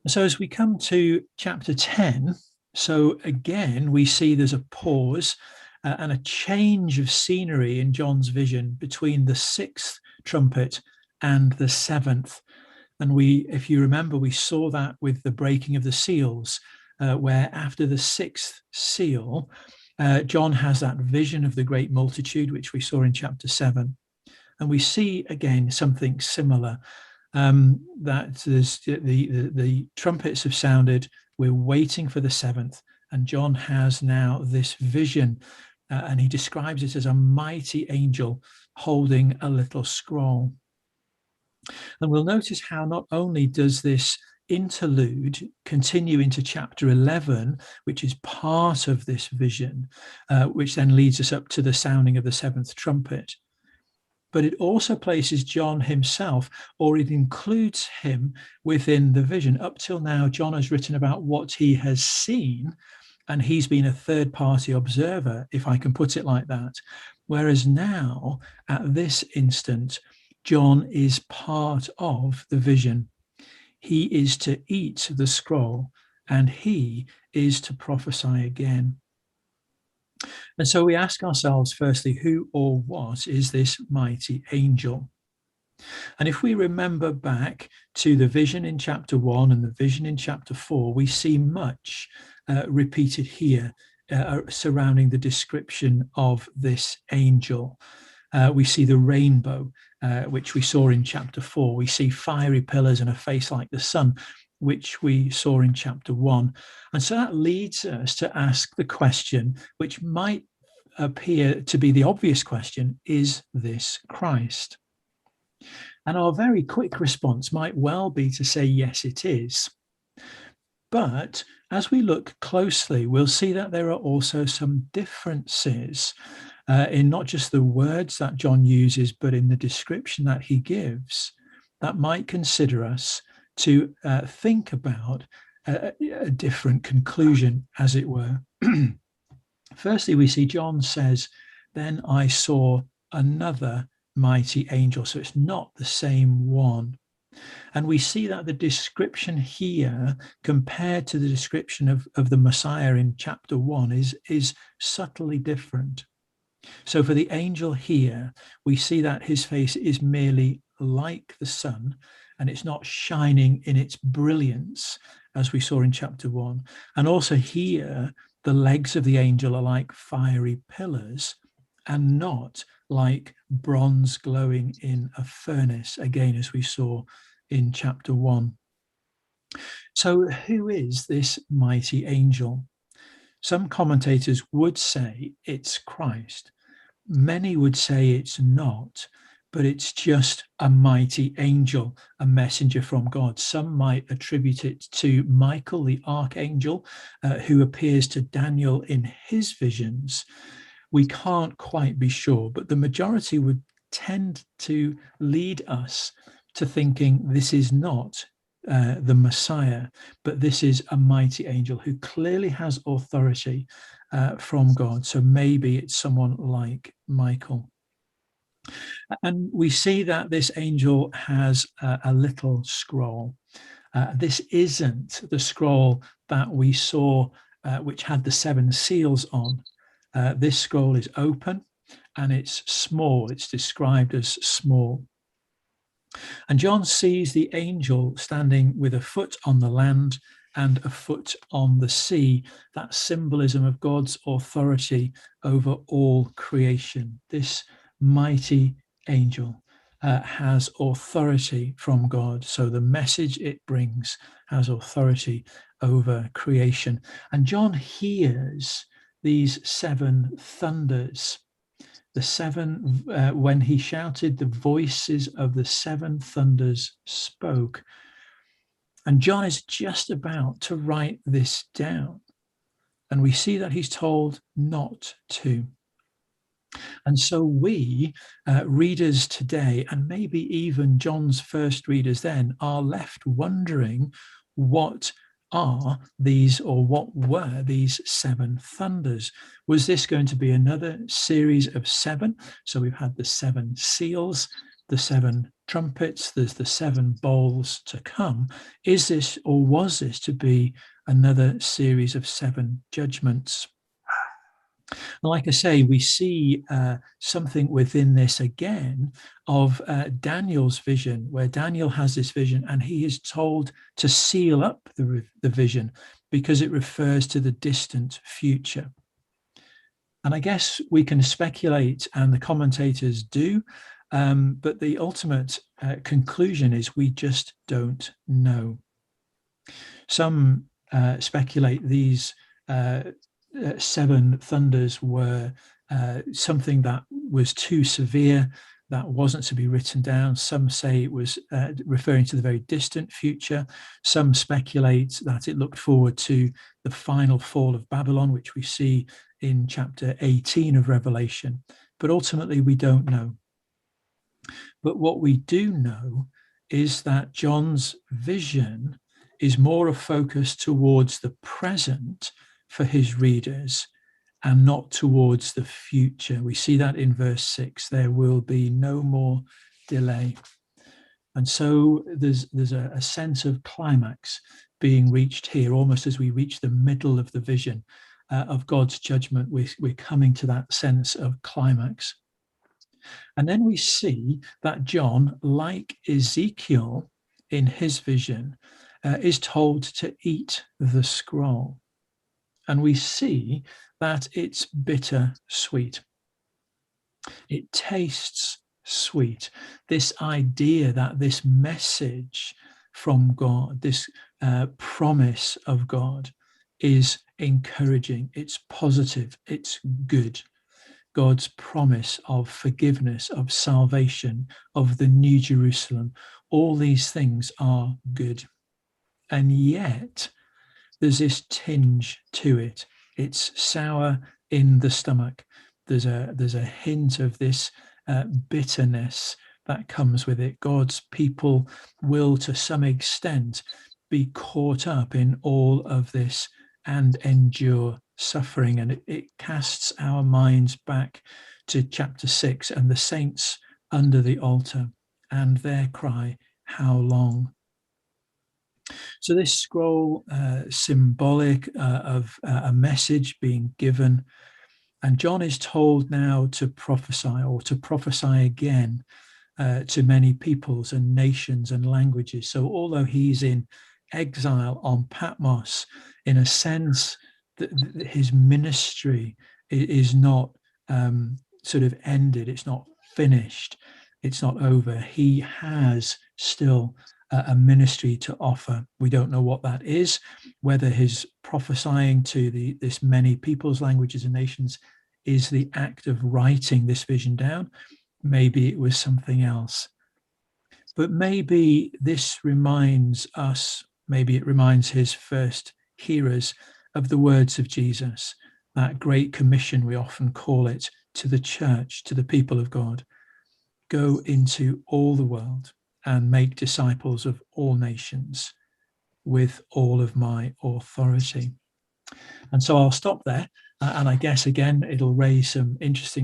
So as we come to chapter 10, so again, we see there's a pause and a change of scenery in John's vision between the sixth trumpet and the seventh. And if you remember, we saw that with the breaking of the seals, where after the sixth seal, John has that vision of the great multitude, which we saw in chapter 7. And we see again something similar, that the trumpets have sounded. We're waiting for the seventh, and John has now this vision, and he describes it as a mighty angel holding a little scroll. And we'll notice how not only does this interlude continue into chapter 11, which is part of this vision, which then leads us up to the sounding of the seventh trumpet, but it also places John himself, or it includes him within the vision. Up till now, John has written about what he has seen, and he's been a third-party observer, if I can put it like that. Whereas now, at this instant, John is part of the vision. He is to eat the scroll, and he is to prophesy again. And so we ask ourselves, firstly, who or what is this mighty angel? And if we remember back to the vision in chapter 1 and the vision in chapter 4, we see much repeated here surrounding the description of this angel. We see the rainbow, which we saw in chapter 4. We see fiery pillars and a face like the sun, which we saw in chapter 1. And so that leads us to ask the question, which might appear to be the obvious question: is this Christ? And our very quick response might well be to say, yes, it is. But as we look closely, we'll see that there are also some differences in not just the words that John uses, but in the description that he gives, that might consider us to think about a different conclusion, as it were. Firstly, we see John says, "Then I saw another mighty angel." So it's not the same one. And we see that the description here, compared to the description of the Messiah in chapter 1, is subtly different. So for the angel here, we see that his face is merely like the sun, and it's not shining in its brilliance, as we saw in chapter 1. And also here, the legs of the angel are like fiery pillars and not like bronze glowing in a furnace, again, as we saw in chapter 1. So who is this mighty angel? Some commentators would say it's Christ. Many would say it's not, but it's just a mighty angel, a messenger from God. Some might attribute it to Michael, the archangel, who appears to Daniel in his visions. We can't quite be sure, but the majority would tend to lead us to thinking this is not the Messiah, but this is a mighty angel who clearly has authority from God. So maybe it's someone like Michael. And we see that this angel has a little scroll. This isn't the scroll that we saw, which had the 7 seals on. This scroll is open and it's small. It's described as small. And John sees the angel standing with a foot on the land and a foot on the sea. That symbolism of God's authority over all creation. This mighty angel has authority from God. So the message it brings has authority over creation. And John hears these 7 thunders. The 7, when he shouted, the voices of the 7 thunders spoke. And John is just about to write this down. And we see that he's told not to. And so we, readers today, and maybe even John's first readers then, are left wondering what are these, or what were these 7 thunders? Was this going to be another series of 7? So we've had the 7 seals, the 7 trumpets, there's the 7 bowls to come. Is this, or was this, to be another series of 7 judgments? Like I say, we see something within this again of Daniel's vision, where Daniel has this vision and he is told to seal up the vision because it refers to the distant future. And I guess we can speculate, and the commentators do, but the ultimate conclusion is we just don't know. Some speculate these 7 thunders were something that was too severe, that wasn't to be written down. Some say it was referring to the very distant future. Some speculate that it looked forward to the final fall of Babylon, which we see in chapter 18 of Revelation. But ultimately, we don't know. But what we do know is that John's vision is more a focus towards the present for his readers and not towards the future. We see that in verse 6, there will be no more delay. And so there's a sense of climax being reached here, almost as we reach the middle of the vision of God's judgment. We're coming to that sense of climax. And then we see that John, like Ezekiel in his vision, is told to eat the scroll. And we see that it's bitter sweet. It tastes sweet. This idea that this message from God, this promise of God, is encouraging, it's positive, it's good. God's promise of forgiveness, of salvation, of the New Jerusalem, all these things are good. And yet, there's this tinge to it. It's sour in the stomach. There's a hint of this bitterness that comes with it. God's people will, to some extent, be caught up in all of this and endure suffering. And it casts our minds back to chapter 6 and the saints under the altar and their cry, how long? So this scroll, symbolic of a message being given, and John is told now to prophesy, or to prophesy again to many peoples and nations and languages. So although he's in exile on Patmos, in a sense, that his ministry is not sort of ended, it's not finished, it's not over. He has still a ministry to offer. We don't know what that is, whether his prophesying to this many peoples, languages, and nations is the act of writing this vision down. Maybe it was something else. But maybe this reminds us, maybe it reminds his first hearers of the words of Jesus, that great commission, we often call it, to the church, to the people of God. Go into all the world and make disciples of all nations with all of my authority. And so I'll stop there. And I guess, again, it'll raise some interesting